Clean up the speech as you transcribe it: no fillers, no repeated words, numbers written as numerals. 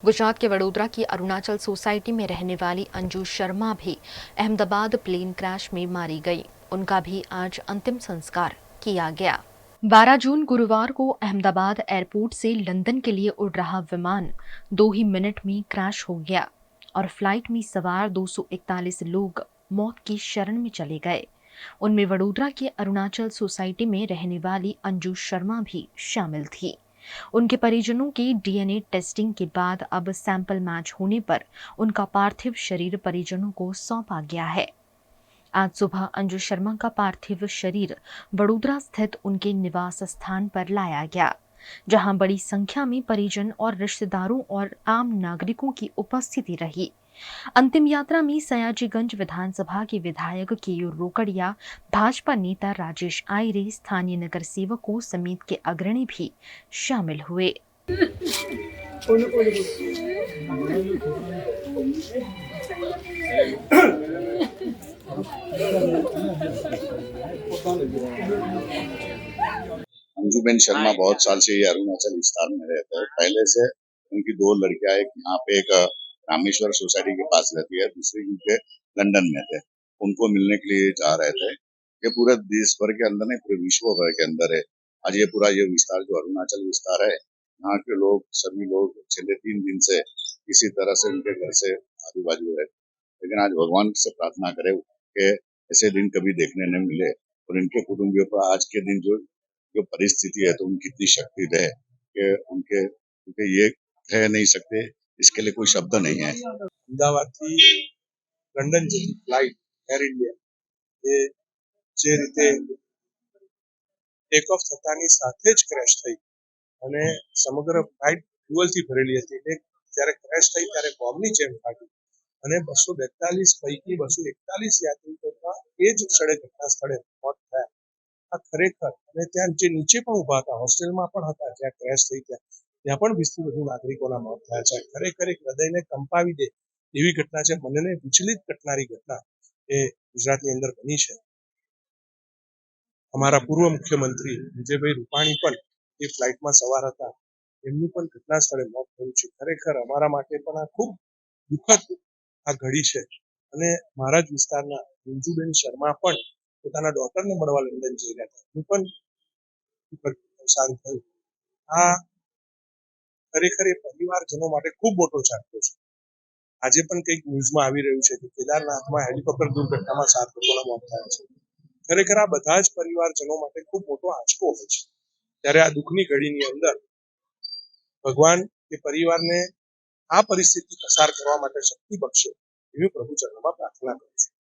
गुजरात के वडोदरा की अरुणाचल सोसाइटी में रहने वाली अंजू शर्मा भी अहमदाबाद प्लेन क्रैश में मारी गई। उनका भी आज अंतिम संस्कार किया गया। 12 जून गुरुवार को अहमदाबाद एयरपोर्ट से लंदन के लिए उड़ रहा विमान 2 ही मिनट में क्रैश हो गया और फ्लाइट में सवार 241 लोग मौत की शरण में चले गए। उनमें वडोदरा की अरुणाचल सोसाइटी में रहने वाली अंजू शर्मा भी शामिल थी। उनके परिजनों की डीएनए टेस्टिंग के बाद अब सैंपल मैच होने पर उनका पार्थिव शरीर परिजनों को सौंपा गया है। आज सुबह अंजू शर्मा का पार्थिव शरीर वडोदरा स्थित उनके निवास स्थान पर लाया गया, जहां बड़ी संख्या में परिजन और रिश्तेदारों और आम नागरिकों की उपस्थिति रही। अंतिम यात्रा में सयाजीगंज विधानसभा के विधायक केयूर रोकड़िया, भाजपा नेता राजेश आयरे, स्थानीय नगर सेवकों समेत के अग्रणी भी शामिल हुए। अंजुबेन शर्मा बहुत साल से ये अरुणाचल विस्तार में रहते हैं। पहले से उनकी 2 लड़कियां, एक यहाँ पे एक रामेश्वर सोसाइटी के पास रहती है, दूसरी उनके लंदन में थे। उनको मिलने के लिए जा रहे थे। ये पूरे देश भर के अंदर नहीं, पूरे विश्व भर के अंदर है। आज ये पूरा ये विस्तार जो अरुणाचल विस्तार है, यहाँ के लोग सभी लोग पिछले 3 दिन से किसी तरह से उनके घर से आजू बाजू रहते, लेकिन आज भगवान से प्रार्थना करे कि ऐसे दिन कभी देखने न मिले और इनके कुटुंबियों को आज के दिन जो परिस्थिति है तो उनकी कितनी शक्ति है कि उनके ये कह नहीं सकते, इसके लिए कोई शब्द नहीं है। અમદાવાદથી લંડન જતી ફ્લાઇટ એર ઇન્ડિયા એ જે રીતે ટેક ઓફ થતાની સાથે જ ક્રેશ થઈ અને સમગ્ર ફ્લાઇટ ફ્યુઅલથી ભરેલી હતી એટલે જ્યારે ક્રેશ થઈ ત્યારે બોમ્બની જેમ ફાટી અને 242 પૈકી 241 યાત્રિકોના એ જ ક્ષણે ઘટના સ્થળે મોત થયા। આ ખરેખર અને ત્યાં જે નીચે પણ ઉભા હતા, હોસ્ટેલમાં પણ હતા જ્યાં ક્રેશ થઈ ત્યાં પણ 20થી વધુ નાગરિકોના મોત થયા છે। ખરેખર એક હૃદયને કંપાવી દે એવી ઘટના છે। મનને વિચલિત કરનારી ઘટના એ ગુજરાતની અંદર બની છે। અમારા પૂર્વ મુખ્યમંત્રી વિજયભાઈ રૂપાણી પણ એ ફ્લાઇટમાં સવાર હતા, એમનું પણ ઘટના સ્થળે મોત થયું છે। ખરેખર અમારા માટે પણ આ ખૂબ દુઃખદ આ ઘડી છે અને મારા જ વિસ્તારના અંજુબેન શર્મા પણ પોતાના ડોટરને મળવા લંડન જઈ રહ્યા હતા, હું પણ અવસાન થયું। આ ખરેખર એ પરિવારજનો માટે ખૂબ મોટો ઝાટકો છે। આજે પણ કંઈક ન્યૂઝમાં આવી રહ્યું છે કે કેદારનાથમાં હેલિકોપ્ટર દુર્ઘટનામાં 7 લોકોના મોત થયા છે। ખરેખર આ બધા જ પરિવારજનો માટે ખૂબ મોટો આંચકો હોય છે। ત્યારે આ દુઃખની ઘડીની અંદર ભગવાન એ પરિવારને આ પરિસ્થિતિ પસાર કરવા માટે શક્તિ બક્ષે એવી પ્રભુ ચરણમાં પ્રાર્થના કરું છું।